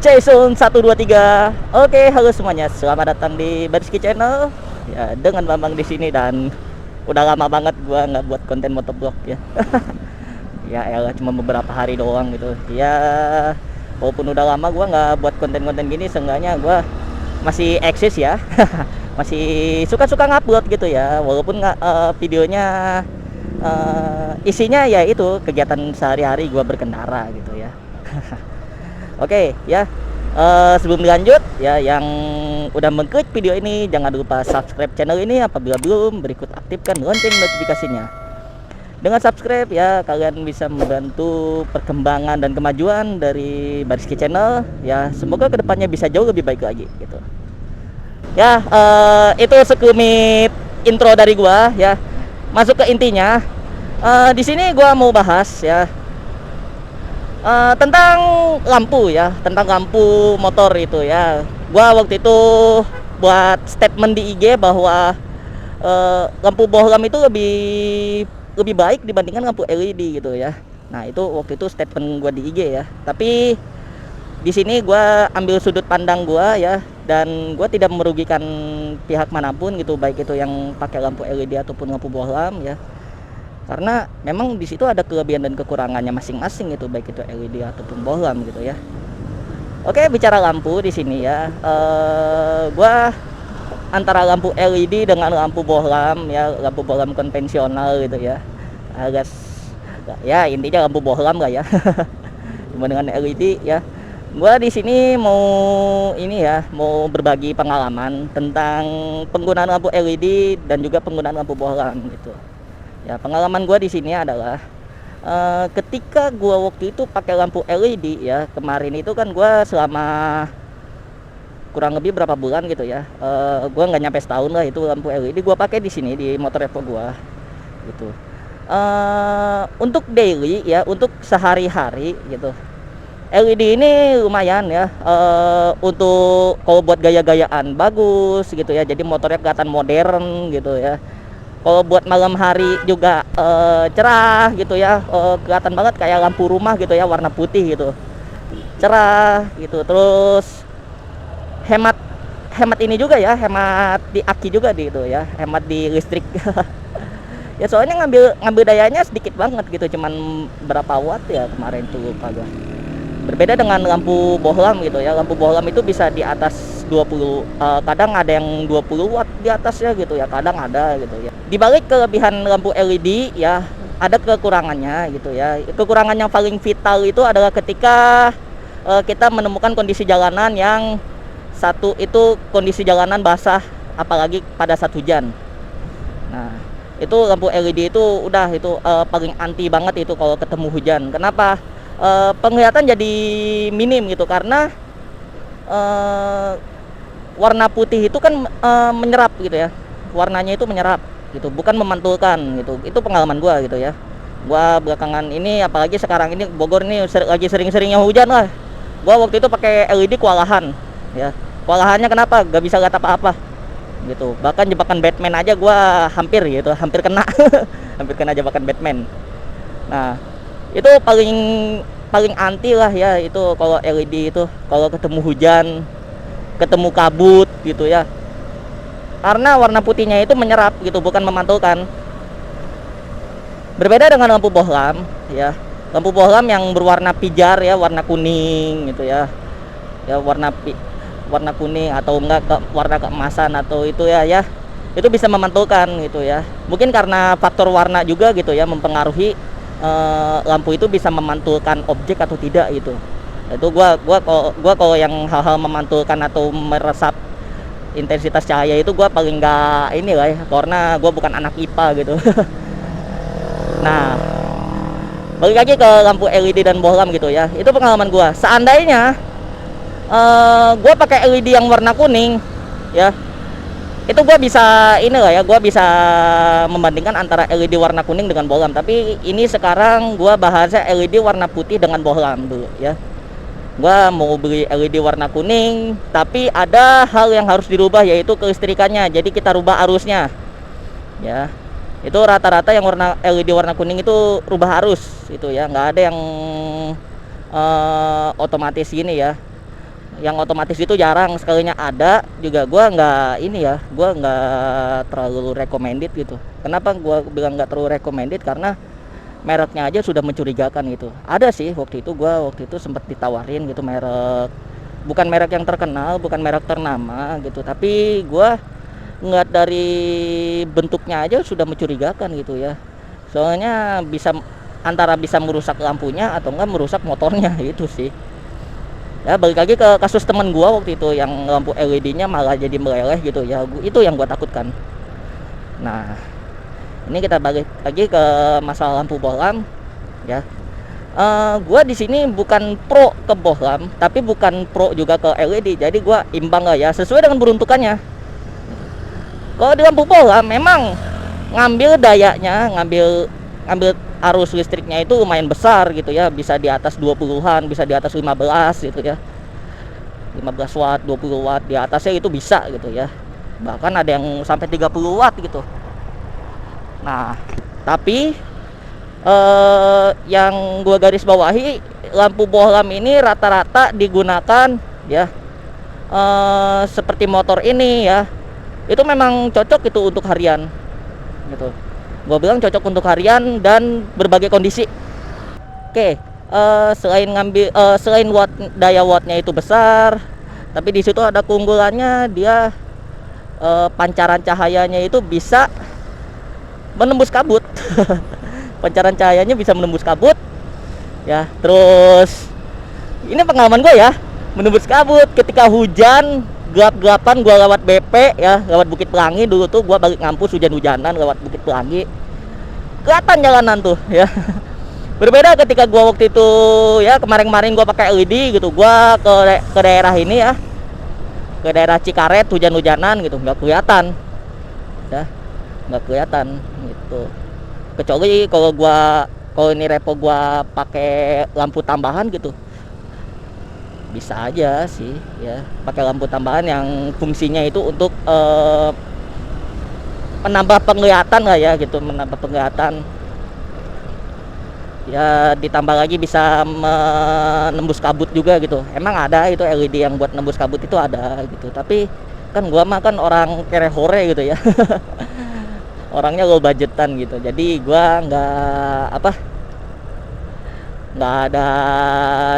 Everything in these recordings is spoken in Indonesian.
Jason 123. Oke, halo semuanya. Selamat datang di Barski Channel. Ya, dengan Bambang di sini dan udah lama banget gua nggak buat konten motovlog ya. Ya elah, cuma beberapa hari doang gitu. Ya, walaupun udah lama gua nggak buat konten-konten gini, seenggaknya gua masih eksis ya. Masih suka-suka ngupload gitu ya. Walaupun nggak videonya isinya ya itu kegiatan sehari-hari gua berkendara gitu ya. Oke ya, sebelum lanjut ya, yang udah mengklik video ini jangan lupa subscribe channel ini apabila belum, berikut aktifkan lonceng notifikasinya. Dengan subscribe ya, kalian bisa membantu perkembangan dan kemajuan dari Barski Channel ya. Semoga kedepannya bisa jauh lebih baik lagi gitu. Ya, itu sekelumit intro dari gua ya. Masuk ke intinya, di sini gua mau bahas ya tentang lampu ya, tentang lampu motor itu ya. Gua waktu itu buat statement di IG bahwa lampu bohlam itu lebih baik dibandingkan lampu LED gitu ya. Nah, itu waktu itu statement gua di IG ya. Tapi di sini gua ambil sudut pandang gua ya, dan gua tidak merugikan pihak manapun gitu, baik itu yang pakai lampu LED ataupun lampu bohlam ya. Karena memang di situ ada kelebihan dan kekurangannya masing-masing itu, baik itu LED ataupun bohlam gitu ya. Oke, bicara lampu di sini ya, gua antara lampu LED dengan lampu bohlam ya, lampu bohlam konvensional gitu ya, alias ya intinya lampu bohlam lah ya. Cuma dengan LED ya. Gua di sini mau ini ya, mau berbagi pengalaman tentang penggunaan lampu LED dan juga penggunaan lampu bohlam gitu. Ya, pengalaman gue di sini adalah ketika gue waktu itu pakai lampu LED ya, kemarin itu kan gue selama kurang lebih berapa bulan gitu ya, gue nggak nyampe setahun lah itu lampu LED gue pakai di sini di motor Evo gue gitu. Untuk daily ya, untuk sehari-hari gitu, LED ini lumayan ya, untuk kalau buat gaya-gayaan bagus gitu ya, jadi motornya kelihatan modern gitu ya. Kalau buat malam hari juga cerah gitu ya, kelihatan banget kayak lampu rumah gitu ya, warna putih gitu, cerah gitu. Terus hemat ini juga ya, hemat di aki juga gitu ya, hemat di listrik. Ya soalnya ngambil dayanya sedikit banget gitu, cuman berapa watt ya kemarin tuh lupa gua. Berbeda dengan lampu bohlam gitu ya, lampu bohlam itu bisa di atas 20, kadang ada yang 20 watt di atasnya gitu ya, kadang ada gitu ya. Di balik kelebihan lampu LED ya, ada kekurangannya gitu ya. Kekurangan yang paling vital itu adalah ketika kita menemukan kondisi jalanan yang satu itu kondisi jalanan basah, apalagi pada saat hujan. Nah, itu lampu LED itu udah itu paling anti banget itu kalau ketemu hujan. Kenapa? Penglihatan jadi minim gitu, karena warna putih itu kan menyerap gitu ya, warnanya itu menyerap gitu, bukan memantulkan gitu. Itu pengalaman gua gitu ya. Gua belakangan ini, apalagi sekarang ini Bogor ini lagi sering-seringnya hujan lah, gua waktu itu pakai LED kewalahan ya. Kewalahannya kenapa? Gak bisa lihat apa-apa gitu, bahkan jebakan Batman aja gua hampir gitu, hampir kena. Hampir kena jebakan Batman. Nah, itu paling anti lah ya itu kalau LED itu, kalau ketemu hujan, ketemu kabut gitu ya, karena warna putihnya itu menyerap gitu, bukan memantulkan. Berbeda dengan lampu bohlam ya, lampu bohlam yang berwarna pijar ya, warna kuning gitu ya, ya warna kuning atau enggak warna keemasan atau itu ya, itu bisa memantulkan gitu ya. Mungkin karena faktor warna juga gitu ya, mempengaruhi lampu itu bisa memantulkan objek atau tidak gitu. Itu gua kalau yang hal-hal memantulkan atau meresap intensitas cahaya itu gua paling nggak ini lah ya, karena gua bukan anak IPA gitu. Nah, balik lagi ke lampu LED dan bohlam gitu ya, itu pengalaman gua. Seandainya gua pakai LED yang warna kuning ya, itu gue bisa ini lah ya, gue bisa membandingkan antara LED warna kuning dengan bohlam. Tapi ini sekarang gue bahasnya LED warna putih dengan bohlam dulu ya. Gue mau beli LED warna kuning, tapi ada hal yang harus dirubah, yaitu kelistrikannya. Jadi kita rubah arusnya ya. Itu rata-rata yang warna LED warna kuning itu rubah arus itu ya, nggak ada yang otomatis gini ya. Yang otomatis itu jarang, sekalinya ada juga gua nggak ini ya, gua nggak terlalu recommended gitu. Kenapa gua bilang nggak terlalu recommended? Karena mereknya aja sudah mencurigakan gitu. Ada sih waktu itu sempat ditawarin gitu merek, bukan merek yang terkenal, bukan merek ternama gitu, tapi gua ngeliat dari bentuknya aja sudah mencurigakan gitu ya. Soalnya bisa antara bisa merusak lampunya atau enggak merusak motornya itu sih. Ya balik lagi ke kasus teman gua waktu itu yang lampu LED-nya malah jadi meleleh gitu ya. Itu yang gua takutkan. Nah, ini kita balik lagi ke masalah lampu bohlam ya. Gua di sini bukan pro ke bohlam, tapi bukan pro juga ke LED. Jadi gua imbang lah ya, sesuai dengan peruntukannya. Kalau di lampu bohlam memang ngambil dayanya, ngambil arus listriknya itu lumayan besar gitu ya, bisa di atas 20-an, bisa di atas 15 gitu ya, 15 watt, 20 watt, di atasnya itu bisa gitu ya, bahkan ada yang sampai 30 watt gitu. Nah tapi yang gua garis bawahi, lampu bohlam ini rata-rata digunakan ya, seperti motor ini ya, itu memang cocok itu untuk harian gitu. Gue bilang cocok untuk harian dan berbagai kondisi. Oke, selain daya wattnya itu besar, tapi di situ ada keunggulannya, dia pancaran cahayanya itu bisa menembus kabut. Pancaran cahayanya bisa menembus kabut ya. Terus ini pengalaman gue ya, menembus kabut ketika hujan gelap-gelapan. Gua lewat BP ya, lewat Bukit Pelangi dulu tuh, gua balik ngampus hujan-hujanan lewat Bukit Pelangi, kelihatan jalanan tuh ya. Berbeda ketika gua waktu itu ya, kemarin-kemarin gua pakai LED gitu, gua ke daerah ini ya, ke daerah Cikaret hujan-hujanan gitu, nggak kelihatan ya, nggak kelihatan gitu. Kecuali kalau ini repo gua pakai lampu tambahan gitu, bisa aja sih ya, pakai lampu tambahan yang fungsinya itu untuk menambah penglihatan lah ya gitu, menambah penglihatan ya, ditambah lagi bisa menembus kabut juga gitu. Emang ada itu LED yang buat nembus kabut itu ada gitu, tapi kan gua mah kan orang kere hore gitu ya. Orangnya low budgetan gitu, jadi gua nggak ada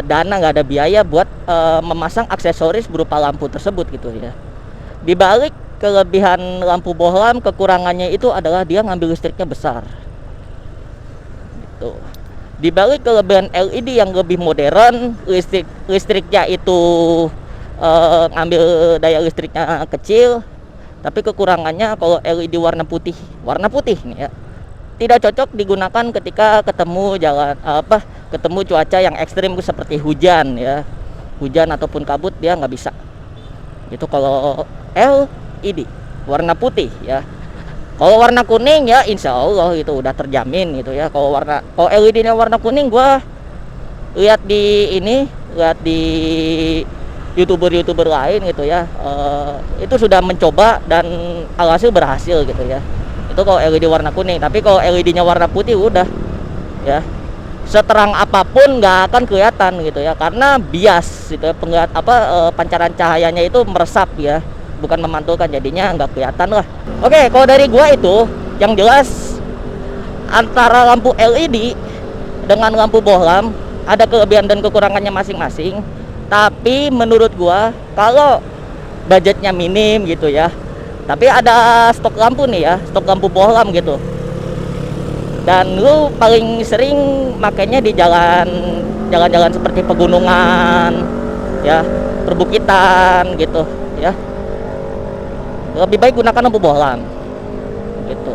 dana, nggak ada biaya buat memasang aksesoris berupa lampu tersebut gitu ya. Di balik kelebihan lampu bohlam, kekurangannya itu adalah dia ngambil listriknya besar gitu. Di balik kelebihan LED yang lebih modern, listriknya itu ngambil daya listriknya kecil, tapi kekurangannya kalau LED warna putih nih ya, tidak cocok digunakan ketika ketemu cuaca yang ekstrim seperti hujan ya, hujan ataupun kabut, dia nggak bisa itu kalau LED warna putih ya. Kalau warna kuning ya insya Allah itu udah terjamin gitu ya. Kalau LED nya warna kuning, gua lihat di youtuber lain gitu ya, itu sudah mencoba dan alhasil berhasil gitu ya. Itu kalau LED warna kuning. Tapi kalau LED nya warna putih udah ya, seterang apapun nggak akan kelihatan gitu ya, karena bias gitu ya, pancaran cahayanya itu meresap ya, bukan memantulkan, jadinya nggak kelihatan lah. Oke, kalau dari gua itu yang jelas antara lampu LED dengan lampu bohlam ada kelebihan dan kekurangannya masing-masing. Tapi menurut gua kalau budgetnya minim gitu ya, tapi ada stok lampu nih ya, stok lampu bohlam gitu, dan lu paling sering makainya di jalan-jalan seperti pegunungan ya, perbukitan gitu ya, lebih baik gunakan lampu bohlam gitu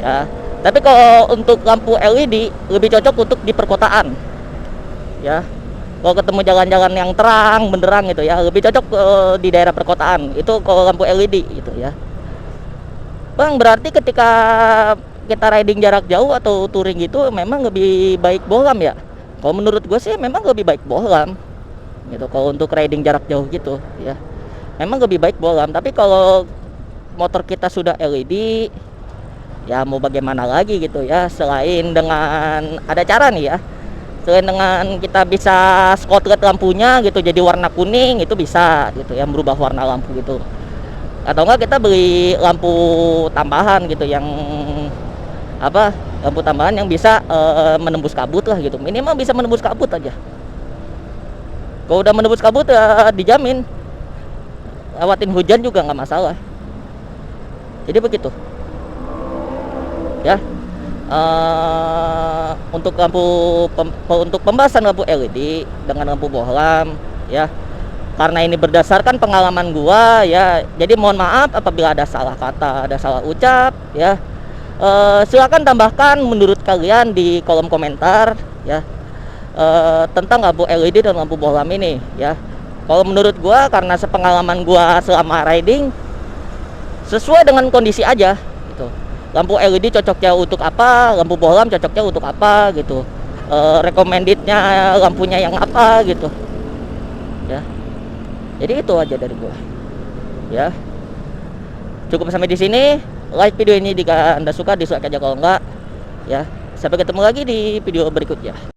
ya. Tapi kalau untuk lampu LED lebih cocok untuk di perkotaan ya. Kalau ketemu jalan-jalan yang terang benderang gitu ya, lebih cocok di daerah perkotaan itu kalau lampu LED gitu ya. Bang, berarti ketika kita riding jarak jauh atau touring gitu memang lebih baik bohlam ya? Kalau menurut gue sih memang lebih baik bohlam gitu. Kalau untuk riding jarak jauh gitu ya, memang lebih baik bohlam. Tapi kalau motor kita sudah LED Ya mau bagaimana lagi gitu ya, selain dengan ada cara nih ya, selain dengan kita bisa skotlet lampunya gitu jadi warna kuning, itu bisa gitu ya, merubah warna lampu gitu. Atau enggak kita beli lampu tambahan gitu yang apa, lampu tambahan yang bisa menembus kabut lah gitu, minimal bisa menembus kabut aja. Kalau udah menembus kabut ya dijamin lewatin hujan juga nggak masalah. Jadi begitu ya. Untuk untuk pembahasan lampu LED dengan lampu bohlam ya, karena ini berdasarkan pengalaman gua ya, jadi mohon maaf apabila ada salah kata, ada salah ucap ya. Silakan tambahkan menurut kalian di kolom komentar ya, tentang lampu LED dan lampu bohlam ini ya. Kalau menurut gua, karena sepengalaman gua selama riding, sesuai dengan kondisi aja gitu. Lampu LED cocoknya untuk apa, lampu bohlam cocoknya untuk apa gitu, recommendednya lampunya yang apa gitu ya. Jadi itu aja dari gua ya. Cukup sampai di sini. Like video ini jika Anda suka, dislike aja kalau enggak ya. Sampai ketemu lagi di video berikutnya.